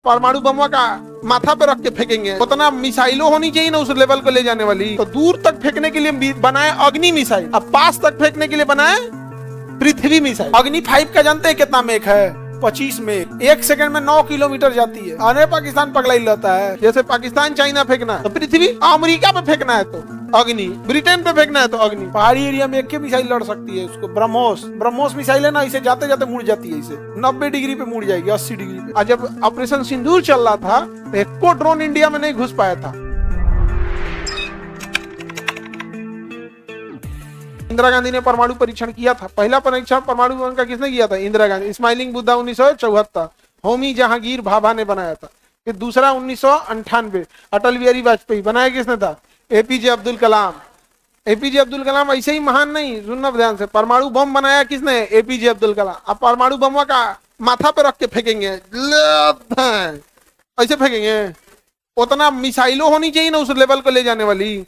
परमाणु बम का माथा पे रख के फेंकेंगे, उतना मिसाइलों होनी चाहिए ना उस लेवल को ले जाने वाली। तो दूर तक फेंकने के लिए बनाए अग्नि मिसाइल, अब पास तक फेंकने के लिए बनाए पृथ्वी मिसाइल। अग्नि 5 का जानते हैं कितना मेक है? 25 मेक। 1 सेकंड में 9 किलोमीटर जाती है। अरे पाकिस्तान पगला ही रहता है, जैसे पाकिस्तान चाइना फेंकना तो पृथ्वी, अमेरिका पे फेंकना है तो अग्नि, ब्रिटेन पे फेंकना है तो अग्नि। पहाड़ी एरिया में एक के मिसाइल लड़ सकती है। उसको ब्रह्मोस मिसाइल है ना, इसे जाते जाते मुड़ जाती है, इसे 90 डिग्री पे मुड़ जाएगी, 80 डिग्री पे। और जब ऑपरेशन सिंदूर चल रहा था तो एक को ड्रोन इंडिया में नहीं घुस पाया था। इंदिरा गांधी ने परमाणु परीक्षण किया था। पहला परीक्षण परमाणु बम का किसने किया था? इंदिरा गांधी। स्माइलिंग बुद्धा 1974, होमी जहांगीर भाभा ने बनाया था। फिर दूसरा 1998 अटल बिहारी वाजपेयी। बनाया किसने था? एपीजे अब्दुल कलाम। एपीजे अब्दुल कलाम ऐसे ही महान नहीं, सुनना ध्यान से, परमाणु बम बनाया किसने? एपीजे अब्दुल कलाम। अब परमाणु बम का माथा पे रख के फेंकेंगे, ऐसे फेंकेंगे, उतना मिसाइलों होनी चाहिए ना उस लेवल को ले जाने वाली।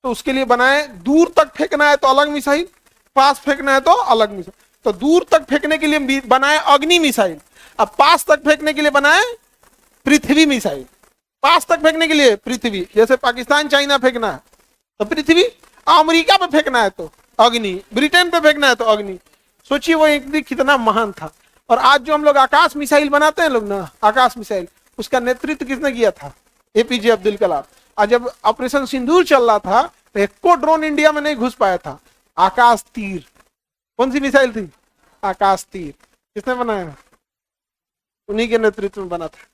तो उसके लिए बनाए, दूर तक फेंकना है तो अलग मिसाइल, पास फेंकना है तो अलग मिसाइल। तो दूर तक फेंकने के लिए बनाए अग्नि मिसाइल, अब पास तक फेंकने के लिए बनाए पृथ्वी मिसाइल। पास तक फेंकने के लिए पृथ्वी, जैसे पाकिस्तान चाइना फेंकना है तो पृथ्वी, अमेरिका पे फेंकना है तो अग्नि, ब्रिटेन पे फेंकना है तो अग्नि। सोचिए वो एक दिन कितना महान था। और आज जो हम लोग आकाश मिसाइल बनाते हैं लोग ना, आकाश मिसाइल, उसका नेतृत्व किसने किया था? एपीजे अब्दुल कलाम। और जब ऑपरेशन सिंदूर चल रहा था तो एक को ड्रोन इंडिया में नहीं घुस पाया था। आकाश तीर, कौन सी मिसाइल थी? आकाश तीर। किसने बनाया? उन्हीं के नेतृत्व में बना था।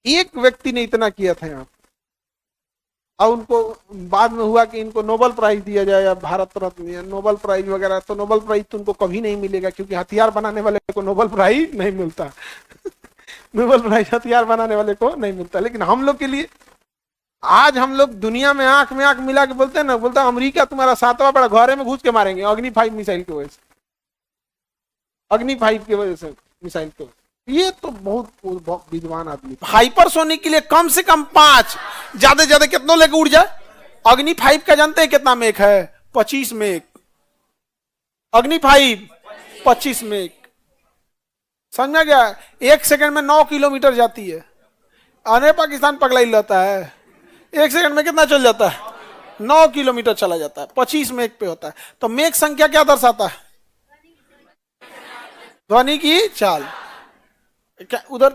एक व्यक्ति ने इतना किया था यहाँ। और उनको बाद में हुआ कि इनको नोबेल प्राइज दिया जाए या भारत रत्न या नोबेल प्राइज वगैरह। तो नोबेल प्राइज तो उनको कभी नहीं मिलेगा, क्योंकि हथियार बनाने वाले को नोबेल प्राइज नहीं मिलता। नोबेल प्राइज हथियार बनाने वाले को नहीं मिलता। लेकिन हम लोग के लिए आज हम लोग दुनिया में आंख मिला के बोलते हैं ना, बोलता है अमेरिका तुम्हारा 7वां बड़ा घरे में घुस के मारेंगे अग्नि 5 मिसाइल की वजह से, अग्नि 5 की वजह से मिसाइल की। ये तो बहुत विद्वान आदमी। हाइपरसोनिक के लिए कम से कम 5, ज्यादा ज्यादा कितनों लेके उड़ जाए? अग्नि 5 का जानते हैं कितना मेक है? 25 मेक। अग्नि 5 25 मेक। समझ में गया? 1 सेकंड में 9 किलोमीटर जाती है। अरे पाकिस्तान पगला ही रहता है, 1 सेकंड में कितना चल जाता है? 9 किलोमीटर चला जाता है। 25 मेक पे होता है। तो मेक संख्या क्या दर्शाता है? ध्वनि की चाल। क्या उधर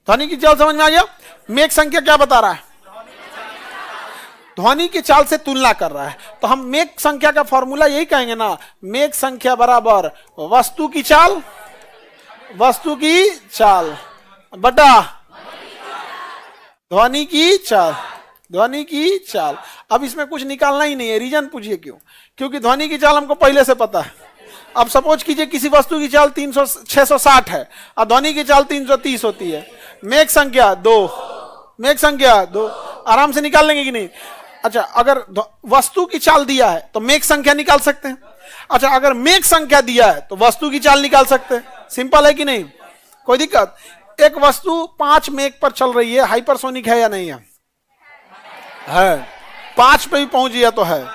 ध्वनि की चाल समझ में आ गया? मेक संख्या क्या बता रहा है? ध्वनि की चाल से तुलना कर रहा है। तो हम मेक संख्या का फॉर्मूला यही कहेंगे ना, मेक संख्या बराबर वस्तु की चाल, वस्तु की चाल बटा ध्वनि की चाल, ध्वनि की चाल। अब इसमें कुछ निकालना ही नहीं है। रीजन पूछिए क्यों? क्योंकि ध्वनि की चाल हमको पहले से पता है। अब सपोज कीजिए किसी वस्तु की चाल 660 है और ध्वनि की चाल 330 होती है। मेक संख्या 2, मेक संख्या 2 आराम से निकाल लेंगे कि नहीं? अच्छा, अगर वस्तु की चाल दिया है तो मेक संख्या निकाल सकते हैं। अच्छा, अगर मेक संख्या दिया है तो वस्तु की चाल निकाल सकते हैं। सिंपल है कि नहीं? कोई दिक्कत? एक वस्तु 5 मेक पर चल रही है, हाइपरसोनिक है या नहीं है? है। 5 पे भी पहुंच गया तो है।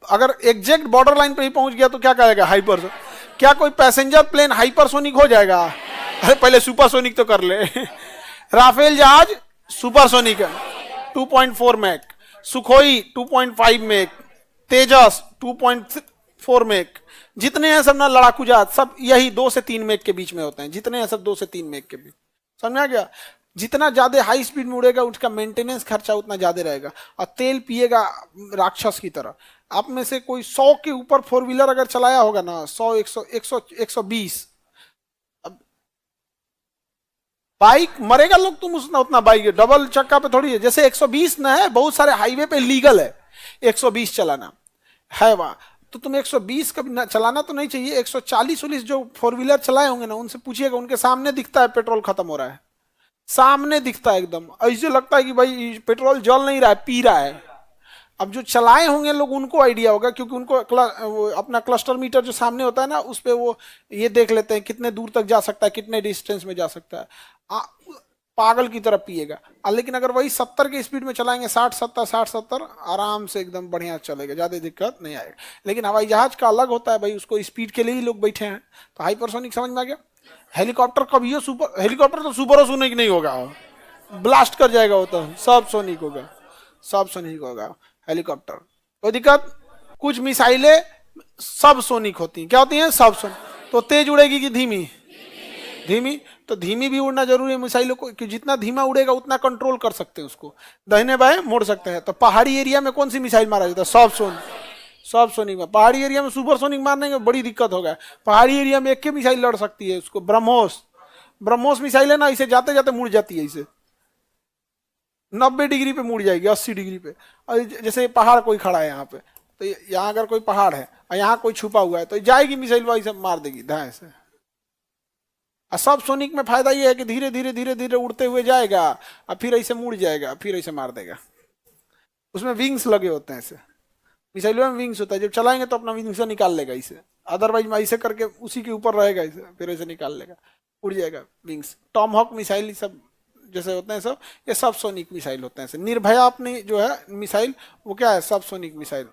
अगर एग्जैक्ट बॉर्डर लाइन पे ही पहुंच गया तो क्या कहेगा? हाइपर। क्या कोई पैसेंजर प्लेन हाइपरसोनिक हो जाएगा? अरे पहले सुपरसोनिक तो कर ले। राफेल जहाज सुपरसोनिक है, 2.4 Mach. Sukhoi 2.5 Mach. Tejas 2.4 Mach. जितने हैं सब ना लड़ाकू जहाज, सब यही 2 से 3 मैक के बीच में होते हैं। जितने हैं सब 2 से 3 मैक के बीच। समझ में आ गया? जितना ज्यादा हाई स्पीड में उड़ेगा उसका मेंटेनेंस खर्चा उतना ज्यादा रहेगा और तेल पिएगा राक्षस की तरह। आप में से कोई 100 के ऊपर 4 व्हीलर अगर चलाया होगा ना, 100 100 100 120, अब बाइक मरेगा लोग, तुम उतना बाइक डबल चक्का पे थोड़ी है। जैसे 120 ना है, बहुत सारे हाईवे पे लीगल है 120 चलाना है वहां। तो तुम 120 कभी चलाना तो नहीं चाहिए। 140 पुलिस जो 4 व्हीलर चलाए होंगे ना, उनसे पूछिएगा, उनके सामने दिखता है पेट्रोल खत्म हो रहा है, सामने दिखता है एकदम। ऐसे लगता है कि भाई पेट्रोल जल नहीं रहा है, पी रहा है। अब जो चलाए होंगे लोग उनको आइडिया होगा, क्योंकि उनको अपना क्लस्टर मीटर जो सामने होता है ना, उस पे वो ये देख लेते हैं कितने दूर तक जा सकता है, कितने डिस्टेंस में जा सकता है। पागल की तरह पिएगा। लेकिन अगर वही 70 की स्पीड में चलाएंगे, 60 70 आराम से एकदम बढ़िया चलेगा, ज्यादा दिक्कत नहीं आएगा। लेकिन हवाई जहाज का अलग होता है भाई, उसको स्पीड के लिए ही लोग बैठे हैं। तो हाइपरसोनिक समझ में आ गया। हेलीकॉप्टर कभी सुपर, हेलीकॉप्टर तो सुपरसोनिक नहीं होगा, ब्लास्ट कर जाएगा वो, तो सब सोनिक होगा, सब सोनिक होगा हेलीकॉप्टर, कोई दिक्कत। कुछ मिसाइलें सब सोनिक होती हैं, क्या होती हैं, सब सोनिक। तो तेज उड़ेगी कि धीमी, धीमी, तो धीमी भी उड़ना जरूरी है मिसाइलों को, कि जितना धीमा उड़ेगा उतना कंट्रोल कर सकते हैं उसको, दाहिने बाएं मोड़ सकते हैं। तो पहाड़ी एरिया में कौन सी मिसाइल मारा जाता है, सब सोनिक, सब सोनिक में। पहाड़ी एरिया में सुपरसोनिक मारने में बड़ी दिक्कत होगा। पहाड़ी एरिया में एक के मिसाइल लड़ सकती है, उसको ब्रह्मोस, ब्रह्मोस मिसाइल है ना, इसे जाते जाते मुड़ जाती है, इसे 90 डिग्री पे मुड़ जाएगी, 80 डिग्री पे। और जैसे पहाड़ कोई खड़ा है यहाँ पे, तो यहाँ अगर कोई पहाड़ है और यहाँ कोई छुपा हुआ है, तो जाएगी मिसाइल वही से मार देगी धाए से। और सब सोनिक में फायदा ये है कि धीरे धीरे धीरे धीरे उड़ते हुए जाएगा और फिर ऐसे मुड़ जाएगा, फिर ऐसे मार देगा। उसमें विंग्स लगे होते हैं, ऐसे मिसाइलों में विंग्स होता है, जब चलाएंगे तो अपना विंग से निकाल लेगा इसे, अदरवाइज में ऐसे करके उसी के ऊपर रहेगा इसे, फिर ऐसे निकाल लेगा, उड़ जाएगा विंग्स। टॉम हॉक मिसाइल सब जैसे होते हैं सब, ये सब सोनिक मिसाइल होते हैं। निर्भया अपनी जो है मिसाइल, वो क्या है, सब सोनिक मिसाइल।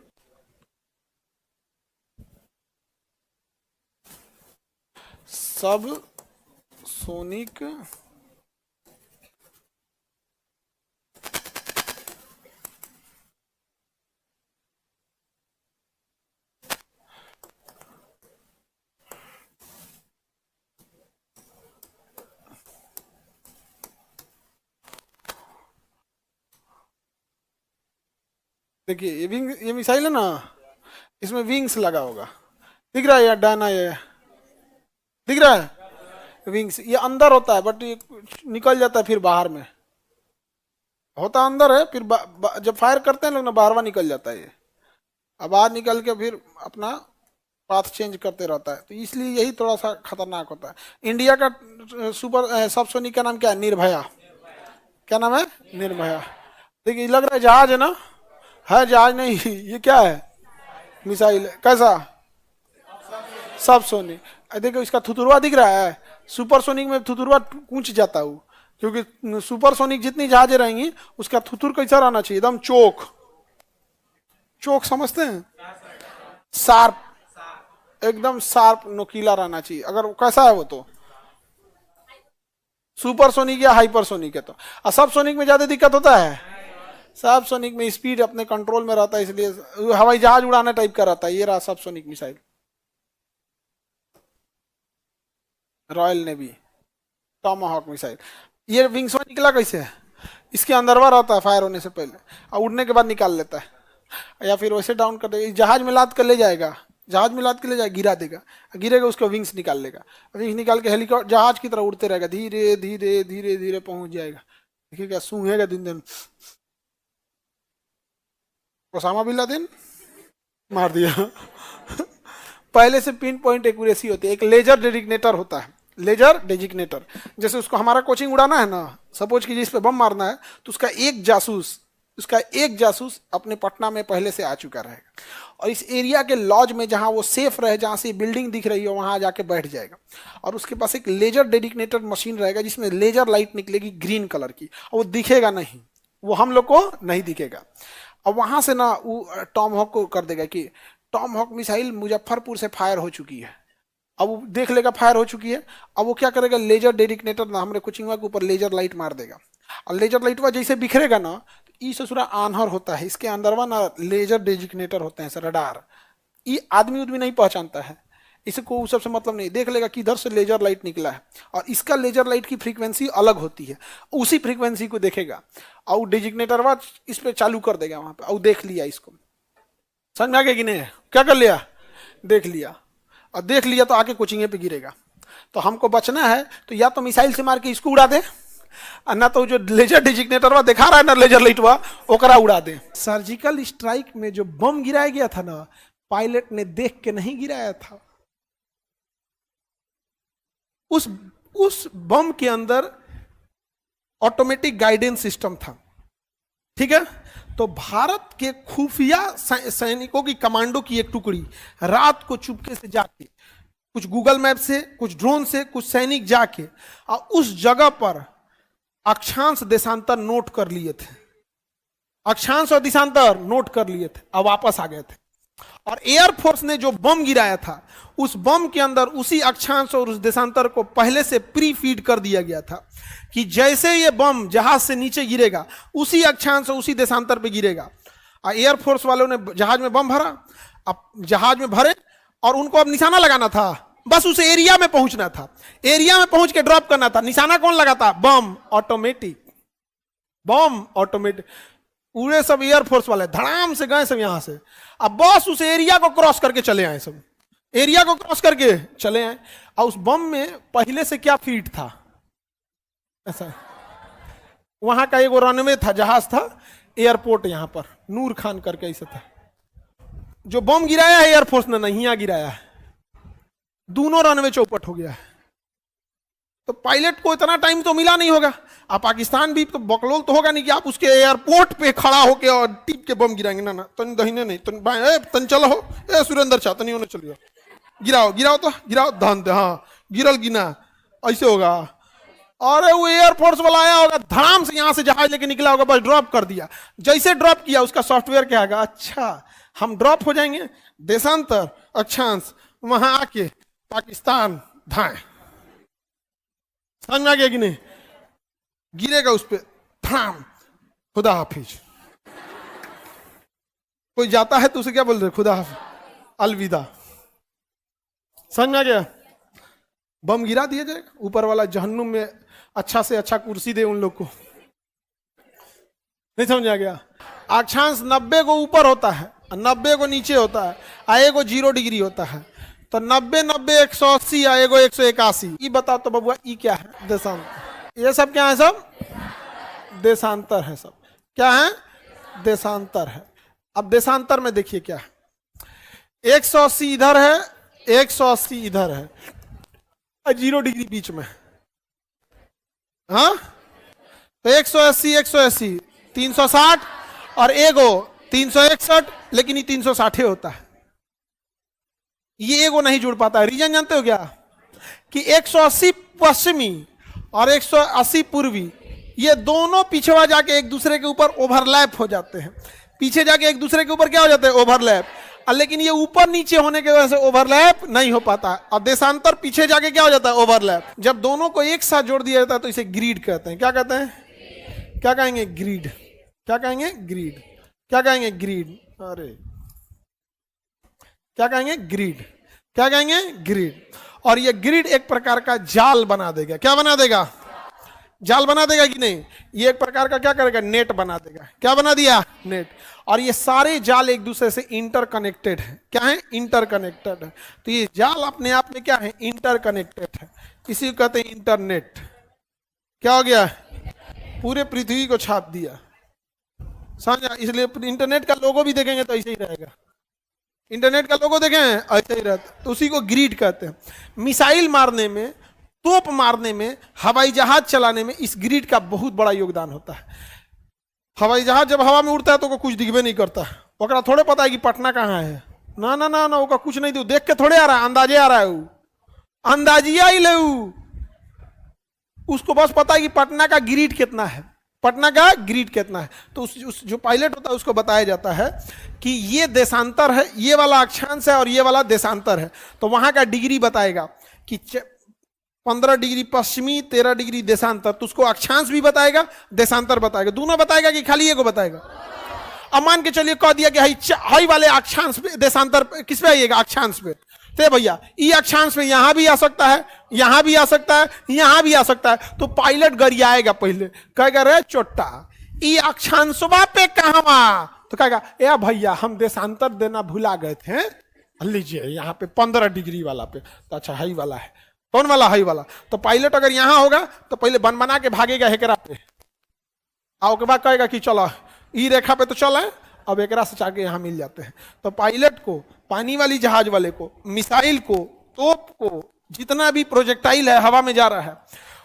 सब सोनिक देखिए ये विंग, ये मिसाइल है ना, इसमें विंग्स लगा होगा, दिख रहा है यार, डाना ये दिख रहा है, विंग्स ये अंदर होता है, बट ये निकल जाता है फिर बाहर में, होता अंदर है, फिर जब फायर करते हैं लोग ना, बाहर निकल जाता है ये, अब बाहर निकल के फिर अपना पाथ चेंज करते रहता है। तो इसलिए यही थोड़ा सा खतरनाक होता है। इंडिया का सुपर सबसोनिक का नाम क्या है, निर्भया। क्या नाम है, निर्भया। देखिए लग रहा है जहाज है ना, है जहाज नहीं, ये क्या है, मिसाइल है। कैसा, सबसोनिक। देखो इसका थुतुरवा दिख रहा है, सुपरसोनिक में थुतुरवा कूच जाता है, क्योंकि सुपरसोनिक जितनी जहाजें रहेंगी उसका थुतुर कैसा रहना चाहिए, एकदम चोक, चोक समझते हैं, शार्प, एकदम शार्प नोकीला रहना चाहिए। अगर कैसा है वो, तो सुपरसोनिक या हाइपरसोनिक है। तो सब सोनिक में ज्यादा दिक्कत होता है, सब सोनिक में स्पीड अपने कंट्रोल में रहता है, इसलिए हवाई जहाज उड़ाने टाइप का रहता है। ये रहा सब sonic missile, royal navy Tomahawk missile. ये विंग्स में निकला कैसे है, इसके अंदरवा रहता है फायर होने से पहले, और उड़ने के बाद निकाल लेता है, या फिर वैसे डाउन कर देगा, जहाज में लाद कर ले जाएगा, जहाज में लाद के ले जाएगा, गिरा देगा, गिरेगा उसको विंग्स निकाल लेगा, विंग्स निकाल के हेलीकॉप्टर जहाज की तरह उड़ते रहेगा, धीरे धीरे धीरे धीरे पहुंच जाएगा। देखिएगा सूंघेगा दिन दिन, ओसामा बिन लादेन मार दिया। पहले से पिन पॉइंट एक्यूरेसी होती है। एक लेजर डेजिग्नेटर होता है, लेजर डेजिग्नेटर, जैसे उसको हमारा कोचिंग उड़ाना है ना, सपोज कीजिए इस पे बम मारना है, तो उसका एक जासूस अपने पटना में पहले से आ चुका रहेगा, और इस एरिया के लॉज में जहां वो सेफ रहे, जहां से बिल्डिंग दिख रही हो, वहां जाके बैठ जाएगा, और उसके पास एक लेजर डेडिकेटेड मशीन रहेगा जिसमें लेजर लाइट निकलेगी ग्रीन कलर की, और वो दिखेगा नहीं, वो हम लोग को नहीं दिखेगा। और वहां से ना वो टॉम हॉक को कर देगा कि टॉम हॉक मिसाइल मुजफ्फरपुर से फायर हो चुकी है। अब वो देख लेगा फायर हो चुकी है, अब वो क्या करेगा, लेजर डेडिकेटर ना हमारे कोचिंग के ऊपर लेजर लाइट मार देगा, और लेजर लाइट वह जैसे बिखरेगा ना, तो ई ससुरा आन्हर होता है, इसके अंदर ना लेजर डेजिग्नेटर होते हैं, रडार। ये आदमी उदमी नहीं पहचानता है, इसको उस सबसे मतलब नहीं, देख लेगा कि इधर से लेजर लाइट निकला है, और इसका लेजर लाइट की फ्रीक्वेंसी अलग होती है, उसी फ्रीक्वेंसी को देखेगा, और डेजिग्नेटर वह इस पे चालू कर देगा वहां पे, और देख लिया इसको, समझ में आ गया कि नहीं, क्या कर लिया, देख लिया, और देख लिया तो आके कोचिंग पे गिरेगा। तो हमको बचना है तो या तो मिसाइल से मार के इसको उड़ा दे, ना तो जो लेजर डेजिग्नेटर वा दिखा रहा है ना, लेजर लाइट वा ओकरा उड़ा दे। सर्जिकल स्ट्राइक में जो बम गिराया गया था ना, पायलट ने देख के नहीं गिराया था, उस बम के अंदर ऑटोमेटिक गाइडेंस सिस्टम था, ठीक है। तो भारत के खुफिया सैनिकों की कमांडो की एक टुकड़ी रात को चुपके से जाके, कुछ गूगल मैप से, कुछ ड्रोन से, कुछ सैनिक जाके और उस जगह पर अक्षांश देशांतर नोट कर लिए थे, अक्षांश और दिशांतर नोट कर लिए थे, अब वापस आ गए थे। और एयरफोर्स ने जो बम गिराया था, उस बम के अंदर उसी अक्षांश और उस देशांतर को पहले से प्री फीड कर दिया गया था कि जैसे ये बम जहाज से नीचे गिरेगा उसी अक्षांश और उसी देशांतर पे गिरेगा। और एयरफोर्स वालों ने जहाज में बम भरा, अब जहाज में भरे और उनको अब निशाना लगाना था, बस उस एरिया में पहुंचना था, एरिया में पहुंच के ड्रॉप करना था। निशाना कौन लगाता? बम ऑटोमेटिक, बम ऑटोमेटिक। उड़े सब एयरफोर्स वाले, धड़ाम से गए सब यहां से, अब बस उस एरिया को क्रॉस करके चले आए, सब एरिया को क्रॉस करके चले आए। और उस बम में पहले से क्या फीड था, ऐसा वहां का एक रनवे था, जहाज था, एयरपोर्ट यहां पर नूर खान करके ऐसा था। जो बम गिराया है एयरफोर्स ने नहीं, यहां गिराया है, दोनों रनवे चौपट हो गया है। तो पायलट को इतना टाइम तो मिला नहीं होगा। अब पाकिस्तान भी तो बकलोल तो होगा नहीं कि आप उसके एयरपोर्ट पे खड़ा होके और टीप के बम गिराएंगे। ना ना, तन दहीने नहीं, तन बाएं, तन चलो हो, ए सुरेंद्र चाह तनी होने चलिए, गिराओ गिराओ तो गिराओ, धान दे, हाँ गिरल गिना, ऐसे होगा। अरे वो एयरफोर्स वाला आया होगा, धड़ाम से यहां से जहाज लेके निकला होगा, बस ड्रॉप कर दिया। जैसे ड्रॉप किया उसका सॉफ्टवेयर क्या आएगा, अच्छा हम ड्रॉप हो जाएंगे, देशांतर अक्षांश वहां आके पाकिस्तान धाए, समझ में आ गया कि नहीं? गिरेगा उस पर धड़ाम, खुदा हाफिज। कोई जाता है तो उसे क्या बोल रहे, खुदा हाफिज, अलविदा। समझ में आ गया? बम गिरा दिया जाएगा, ऊपर वाला जहन्नुम में अच्छा से अच्छा कुर्सी दे उन लोग को। नहीं समझ आ गया? अक्षांश 90 को ऊपर होता है, 90 को नीचे होता है, आए को 0 डिग्री होता है। तो 90 90 180 आए को 181। ये बताओ तो बबुआ, ये क्या है? देशांतर। ये सब क्या है? सब देशांतर है। सब क्या है? देशांतर है। अब देशांतर में देखिए क्या है, 180 इधर है, 180 इधर है, 0 डिग्री बीच में, हाँ? तो 180 180 360 और एगो 361, लेकिन ये 360 होता है, ये एगो नहीं जुड़ पाता है। रीजन जानते हो क्या? कि 180 पश्चिमी और 180 पूर्वी, ये दोनों पीछे जाके एक दूसरे के ऊपर ओवरलैप हो जाते हैं। पीछे जाके एक दूसरे के ऊपर क्या हो जाते हैं? ओवरलैप। लेकिन ये ऊपर नीचे होने की वजह से ओवरलैप नहीं हो पाता। और देशांतर पीछे जाके क्या हो जाता है? ओवरलैप। जब दोनों को एक साथ जोड़ दिया जाता है तो इसे ग्रीड कहते हैं। क्या कहते हैं? क्या कहेंगे? ग्रीड। क्या कहेंगे? ग्रीड। क्या कहेंगे? ग्रीड। अरे क्या कहेंगे? ग्रीड। क्या कहेंगे? ग्रीड। और ये ग्रिड एक प्रकार का जाल बना देगा। क्या बना देगा? जाल बना देगा कि नहीं? ये एक प्रकार का क्या करेगा? नेट बना देगा। क्या बना दिया? नेट। और ये सारे जाल एक दूसरे से इंटरकनेक्टेड है। क्या है? इंटरकनेक्टेड है। तो ये जाल अपने आप में क्या है? इंटरकनेक्टेड है। इसी को कहते हैं इंटरनेट। क्या हो गया? पूरे पृथ्वी को छाप दिया, समझा? इसलिए इंटरनेट का लोगो भी देखेंगे तो ऐसे ही रहेगा। इंटरनेट का लोगो देखें ऐसे ही रहता, तो उसी को ग्रिड कहते हैं। मिसाइल मारने में, तोप मारने में, हवाई जहाज चलाने में इस ग्रिड का बहुत बड़ा योगदान होता है। हवाई जहाज जब हवा में उड़ता है तो कुछ दिखबे नहीं करता, ओकरा थोड़े पता है कि पटना कहाँ है। ना ना ना ना, ओका कुछ नहीं, देख के थोड़े आ रहा है, अंदाजे आ रहा है, वो अंदाजिया ही ले। उसको बस पता है कि पटना का ग्रिड कितना है, पटना का ग्रिड कितना है। तो उस जो पायलट होता है उसको बताया जाता है कि ये देशांतर है, ये वाला अक्षांश है और ये वाला देशांतर है। तो वहां का डिग्री बताएगा कि 15 डिग्री पश्चिमी, 13 डिग्री देशांतर। तो उसको अक्षांश भी बताएगा, देशांतर बताएगा, दोनों बताएगा कि खाली एक बताएगा? अब मान के चलिए कह दिया कि हाई वाले अक्षांश पे देशांतर किस पे आइएगा? अक्षांश पे। तो भैया ये अक्षांश में यहां भी आ सकता है, यहां भी आ सकता है, यहां भी आ सकता है। तो पायलट गरियाएगा, पहले कहेगा रे चोट्टा ये अक्षांशवा पे कहां? तो कहेगा ए भैया हम देशांतर देना भुला गए थे, लीजिए यहाँ पे 15 डिग्री वाला पे। तो अच्छा हाई वाला है। कौन वाला? हाई वाला। तो पायलट अगर यहां होगा तो पहले बन बना के भागेगा हेकरा पे, आओ के बाद कहेगा कि चलो ई रेखा पे तो चले, अब एकरा से जाके यहां मिल जाते हैं। तो पायलट को, पानी वाली जहाज वाले को, मिसाइल को, तोप को, जितना भी प्रोजेक्टाइल है हवा में जा रहा है,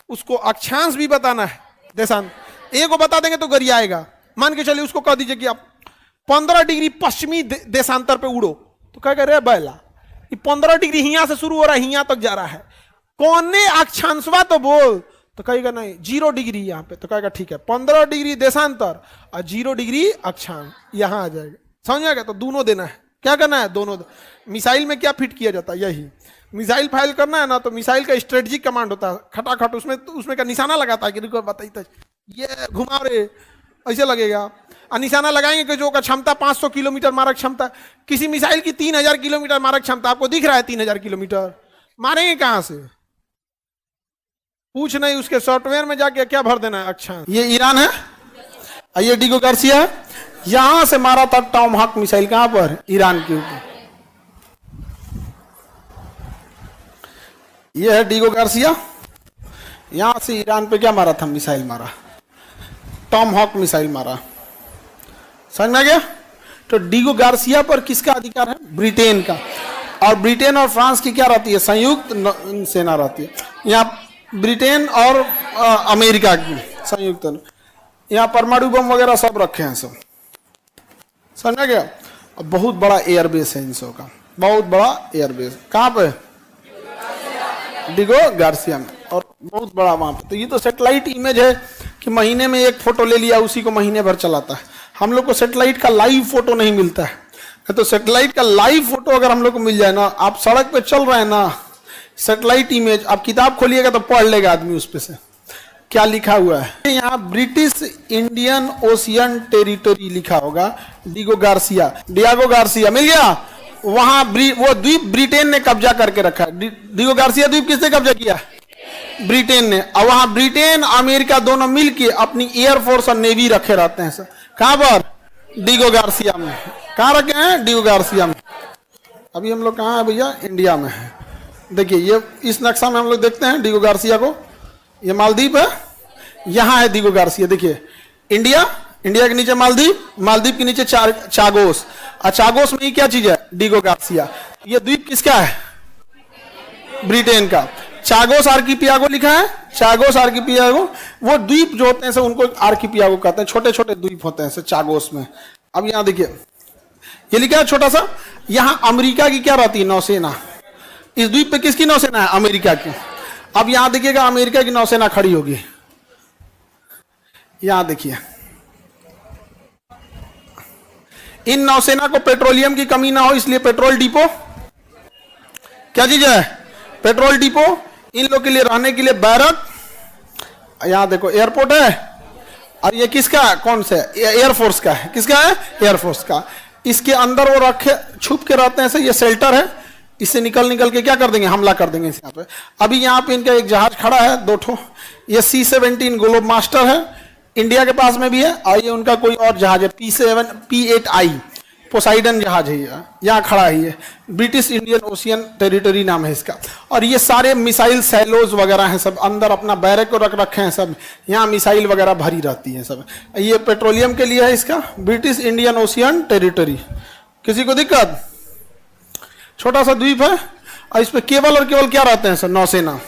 उसको अक्षांश भी बताना है, देशांतर। एक को बता देंगे तो गरियाएगा। मान के चलिए उसको कह दीजिए कि आप 15 डिग्री पश्चिमी देशांतर पे उड़ो, तो कहेगा रे बैला ये 15 डिग्री हिया से शुरू हो रहा है, हिया तक जा रहा है, कौने अक्षांशवा तो बोल। तो कहेगा नहीं 0 डिग्री यहाँ पे, तो कहेगा ठीक है 15 डिग्री देशांतर और 0 डिग्री अक्षांश यहाँ आ जाएगा, समझ आएगा। तो दोनों देना है, क्या करना है, दोनों। मिसाइल में क्या फिट किया जाता है, यही मिसाइल फाइल करना है ना, तो मिसाइल का स्ट्रेटेजिक कमांड होता है, खटाखट उसमें का निशाना लगाता है कि रुको बताइए ये घुमा रे, ऐसे लगेगा। और निशाना लगाएंगे कि जो का क्षमता 500 किलोमीटर मारक क्षमता, किसी मिसाइल की 3000 किलोमीटर मारक क्षमता, आपको दिख रहा है 3000 किलोमीटर, मारेंगे कहां से, पूछ नहीं, उसके सॉफ्टवेयर में जाके क्या भर देना है। अच्छा ये ईरान है, ये डिगो गार्सिया है, यहां से मारा था टॉमहॉक मिसाइल, कहां पर, ईरान के ऊपर। ये है डिगो गार्सिया, यहां से ईरान पे क्या मारा था, मिसाइल मारा, टॉमहॉक मिसाइल मारा, समझ में आ गया। तो डिगो गार्सिया पर किसका अधिकार है, ब्रिटेन का। और ब्रिटेन और फ्रांस की क्या रहती है, संयुक्त सेना रहती है। यहाँ ब्रिटेन और अमेरिका की संयुक्त, यहाँ परमाणु बम वगैरह सब रखे हैं सब, समझ में गया। बहुत बड़ा एयरबेस है इन सब का, बहुत बड़ा एयरबेस, कहाँ पे, डिगो गार्सिया में, और बहुत बड़ा वहां पे। तो ये तो सैटेलाइट इमेज है कि महीने में एक फोटो ले लिया, उसी को महीने भर चलाता है। हम लोग को सैटेलाइट का लाइव फोटो नहीं मिलता है, तो सैटेलाइट का लाइव फोटो अगर हम लोग को मिल जाए ना, आप सड़क पे चल रहे हैं ना, सैटेलाइट इमेज, आप किताब खोलिएगा तो पढ़ लेगा आदमी उस पे से क्या लिखा हुआ है। यहाँ ब्रिटिश इंडियन ओशियन टेरिटरी लिखा होगा, डिगो गार्सिया, डियागो गार्सिया मिल गया। वहां वो द्वीप ब्रिटेन ने कब्जा करके रखा है। डिगो गार्सिया द्वीप किसने कब्जा किया, ब्रिटेन ने। और वहां ब्रिटेन अमेरिका दोनों मिलके अपनी एयरफोर्स और नेवी रखे रहते हैं सर, कहां पर, डिगो गार्सिया में। कहां रखे हैं, डिगो गार्सिया में। अभी हम लोग कहां है भैया, इंडिया में है। देखिए ये इस नक्शा में हम लोग देखते हैं डिगो गार्सिया को, ये मालदीव है, यहां है डिगो गार्सिया। देखिए इंडिया, इंडिया के नीचे मालदीव, मालदीव के नीचे चागोस, और चागोस में ही क्या चीज है, डिगो गार्सिया। ये द्वीप किसका है, ब्रिटेन का। चागोस आर्किपियागो लिखा है, चागोस आर्किपियागो, वो द्वीप जो होते हैं उनको आर्किपियागो कहते हैं, छोटे छोटे द्वीप होते हैं चागोस में। अब यहां देखिए ये लिखा है छोटा सा, यहां अमेरिका की क्या रहती है, नौसेना। इस द्वीप पे किसकी नौसेना है, अमेरिका की। अब यहां देखिएगा अमेरिका की नौसेना खड़ी होगी, यहां देखिए। इन नौसेना को पेट्रोलियम की कमी ना हो इसलिए पेट्रोल डिपो, क्या चीज है, पेट्रोल डिपो। इन लोग के लिए रहने के लिए बैरक, यहां देखो एयरपोर्ट है। और ये किसका, कौन सा, एयरफोर्स का है, किसका है, एयरफोर्स का। इसके अंदर वो रखे छुप के रहते हैं, ये शेल्टर है, इससे निकल के क्या कर देंगे, हमला कर देंगे यहाँ पे। अभी यहाँ पे इनका एक जहाज खड़ा है, 2 ठो, ये C-17 ग्लोब मास्टर है, इंडिया के पास में भी है। और ये उनका कोई और जहाज है, P8I पोसाइडन जहाज है, यहाँ खड़ा है, ये ब्रिटिश इंडियन ओशियन टेरिटरी नाम है इसका। और ये सारे मिसाइल सैलोज वगैरह हैं सब, अंदर अपना बैरक को रख रखे हैं सब, यहाँ मिसाइल वगैरह भरी रहती है सब। ये पेट्रोलियम के लिए है इसका, ब्रिटिश इंडियन ओशियन टेरिटरी। किसी को दिक्कत, छोटा सा द्वीप है, और इस पे केवल और केवल क्या रहते हैं सर, नौसेना।